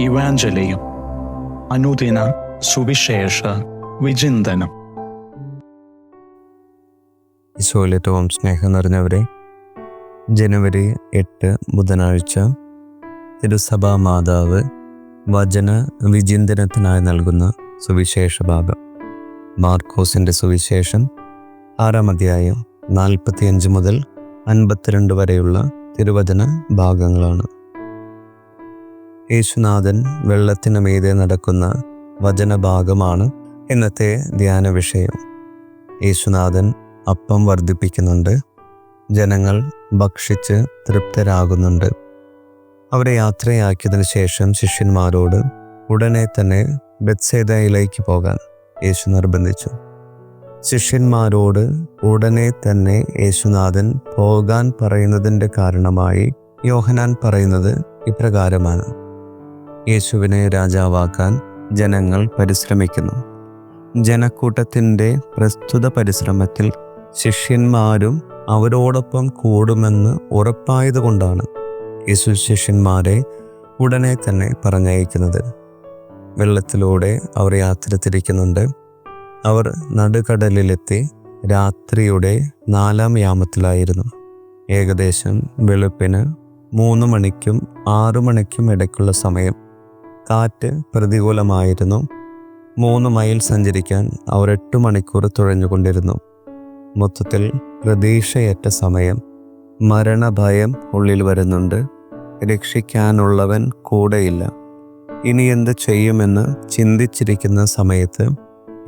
ഇവാഞ്ചലിയും അനുദിന സുവിശേഷ വിചിന്തനം. ഈശോയിൽ ഏറ്റവും സ്നേഹം നിറഞ്ഞവരെ, ജനുവരി 8 ബുധനാഴ്ച തിരുസഭാ മാതാവ് വചന വിചിന്തനത്തിനായി നൽകുന്ന സുവിശേഷ ഭാഗം മാർക്കോസിൻ്റെ സുവിശേഷം 6-ാം അധ്യായം 45 മുതൽ 52 വരെയുള്ള തിരുവചന ഭാഗങ്ങളാണ്. യേശുനാഥൻ വെള്ളത്തിന് മീതെ നടക്കുന്ന വചനഭാഗമാണ് ഇന്നത്തെ ധ്യാന വിഷയം. യേശുനാഥൻ അപ്പം വർദ്ധിപ്പിക്കുന്നുണ്ട്. ജനങ്ങൾ ഭക്ഷിച്ച് തൃപ്തരാകുന്നുണ്ട്. അവരെ യാത്രയാക്കിയതിനു ശേഷം ശിഷ്യന്മാരോട് ഉടനെ തന്നെ ബെത്സേദയിലേക്ക് പോകാൻ യേശു നിർബന്ധിച്ചു. ശിഷ്യന്മാരോട് ഉടനെ തന്നെ യേശുനാഥൻ പോകാൻ പറയുന്നതിൻ്റെ കാരണമായി യോഹന്നാൻ പറയുന്നത് ഇപ്രകാരമാണ്: യേശുവിനെ രാജാവാക്കാൻ ജനങ്ങൾ പരിശ്രമിക്കുന്നു. ജനക്കൂട്ടത്തിൻ്റെ പ്രസ്തുത പരിശ്രമത്തിൽ ശിഷ്യന്മാരും അവരോടൊപ്പം കൂടുമെന്ന് ഉറപ്പായതുകൊണ്ടാണ് യേശു ശിഷ്യന്മാരെ ഉടനെ തന്നെ പറഞ്ഞയക്കുന്നത്. വെള്ളത്തിലൂടെ അവർ യാത്ര തിരിക്കുന്നുണ്ട്. അവർ നടുക്കടലിലെത്തി. രാത്രിയുടെ 4-ാം യാമത്തിലായിരുന്നു. ഏകദേശം വെളുപ്പിന് 3 മണിക്കും 6 മണിക്കും ഇടയ്ക്കുള്ള സമയം. കാറ്റ് പ്രതികൂലമായിരുന്നു. 3 മൈൽ സഞ്ചരിക്കാൻ അവർ 8 മണിക്കൂർ തുഴഞ്ഞുകൊണ്ടിരുന്നു. മൊത്തത്തിൽ പ്രതീക്ഷയറ്റ സമയം. മരണഭയം ഉള്ളിൽ വരുന്നുണ്ട്. രക്ഷിക്കാനുള്ളവൻ കൂടെയില്ല. ഇനി എന്ത് ചെയ്യുമെന്ന് ചിന്തിച്ചിരിക്കുന്ന സമയത്ത്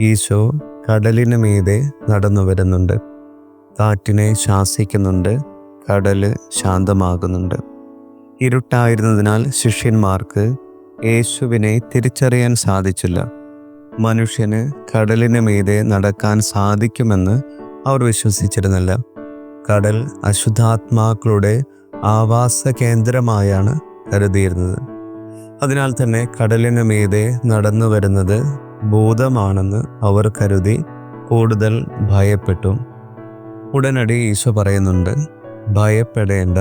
ഈശോ കടലിന് മീതെ നടന്നു വരുന്നുണ്ട്. കാറ്റിനെ ശാസിക്കുന്നുണ്ട്. കടല് ശാന്തമാകുന്നുണ്ട്. ഇരുട്ടായിരുന്നതിനാൽ ശിഷ്യന്മാർക്ക് യേശുവിനെ തിരിച്ചറിയാൻ സാധിച്ചില്ല. മനുഷ്യന് കടലിന് മീതെ നടക്കാൻ സാധിക്കുമെന്ന് അവർ വിശ്വസിച്ചിരുന്നില്ല. കടൽ അശുദ്ധാത്മാക്കളുടെ ആവാസ കേന്ദ്രമായാണ് കരുതിയിരുന്നത്. അതിനാൽ തന്നെ കടലിന് മീതെ നടന്നു വരുന്നത് ഭൂതമാണെന്ന് അവർ കരുതി കൂടുതൽ ഭയപ്പെട്ടു. ഉടനടി ഈശോ പറയുന്നുണ്ട്: ഭയപ്പെടേണ്ട,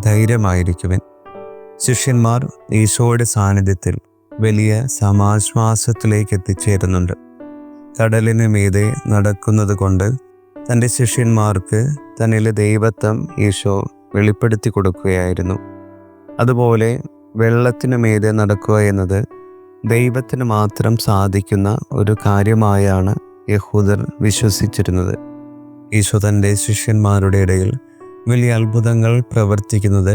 ധൈര്യമായിരിക്കുവിൻ. ശിഷ്യന്മാർ ഈശോയുടെ സാന്നിധ്യത്തിൽ വലിയ സമാശ്വാസത്തിലേക്ക് എത്തിച്ചേരുന്നുണ്ട്. കടലിന് മീതെ നടക്കുന്നത് കൊണ്ട് തൻ്റെ ശിഷ്യന്മാർക്ക് തന്നിലെ ദൈവത്വം ഈശോ വെളിപ്പെടുത്തി കൊടുക്കുകയായിരുന്നു. അതുപോലെ വെള്ളത്തിന് മീതെ നടക്കുക എന്നത് ദൈവത്തിന് മാത്രം സാധിക്കുന്ന ഒരു കാര്യമായാണ് യഹൂദർ വിശ്വസിച്ചിരുന്നത്. ഈശോ തൻ്റെ ശിഷ്യന്മാരുടെ ഇടയിൽ വലിയ അത്ഭുതങ്ങൾ പ്രവർത്തിക്കുന്നത്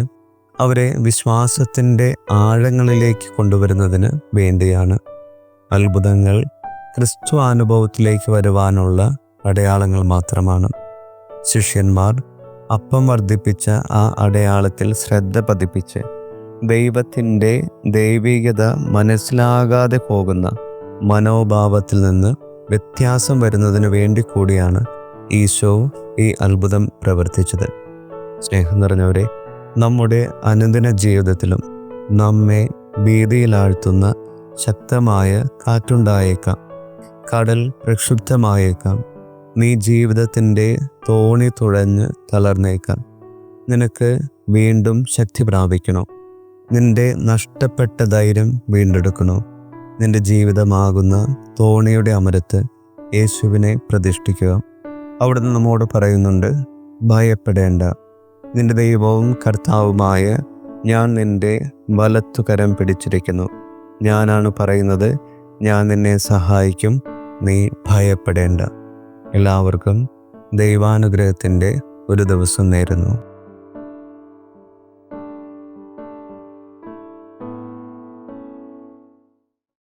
അവരെ വിശ്വാസത്തിൻ്റെ ആഴങ്ങളിലേക്ക് കൊണ്ടുവരുന്നതിന് വേണ്ടിയാണ്. അത്ഭുതങ്ങൾ ക്രിസ്തു അനുഭവത്തിലേക്ക് വരുവാനുള്ള അടയാളങ്ങൾ മാത്രമാണ്. ശിഷ്യന്മാർ അപ്പം വർദ്ധിപ്പിച്ച ആ അടയാളത്തിൽ ശ്രദ്ധ പതിപ്പിച്ച് ദൈവത്തിൻ്റെ ദൈവികത മനസ്സിലാകാതെ പോകുന്ന മനോഭാവത്തിൽ നിന്ന് വ്യത്യാസം വരുന്നതിന് വേണ്ടി കൂടിയാണ് ഈശോ ഈ അത്ഭുതം പ്രവർത്തിച്ചത്. സ്നേഹം നിറഞ്ഞവരെ, നമ്മുടെ അനുദിന ജീവിതത്തിലും നമ്മെ ഭീതിയിലാഴ്ത്തുന്ന ശക്തമായ കാറ്റുണ്ടായേക്കാം. കടൽ പ്രക്ഷുബ്ധമായേക്കാം. നീ ജീവിതത്തിൻ്റെ തോണി തുഴഞ്ഞ് തളർന്നേക്കാം. നിനക്ക് വീണ്ടും ശക്തി പ്രാപിക്കണോ? നിന്റെ നഷ്ടപ്പെട്ട ധൈര്യം വീണ്ടെടുക്കണോ? നിന്റെ ജീവിതമാകുന്ന തോണിയുടെ അമരത്ത് യേശുവിനെ പ്രതിഷ്ഠിക്കുക. അവിടുന്ന് നമ്മോട് പറയുന്നുണ്ട്: ഭയപ്പെടേണ്ട, നിന്റെ ദൈവവും കർത്താവുമായ ഞാൻ നിന്റെ വലത്തുകരം പിടിച്ചിരിക്കുന്നു. ഞാനാണ് പറയുന്നത്, ഞാൻ നിന്നെ സഹായിക്കും. നീ ഭയപ്പെടേണ്ട. എല്ലാവർക്കും ദൈവാനുഗ്രഹത്തിൻ്റെ ഒരു ദിവസം നേരുന്നു.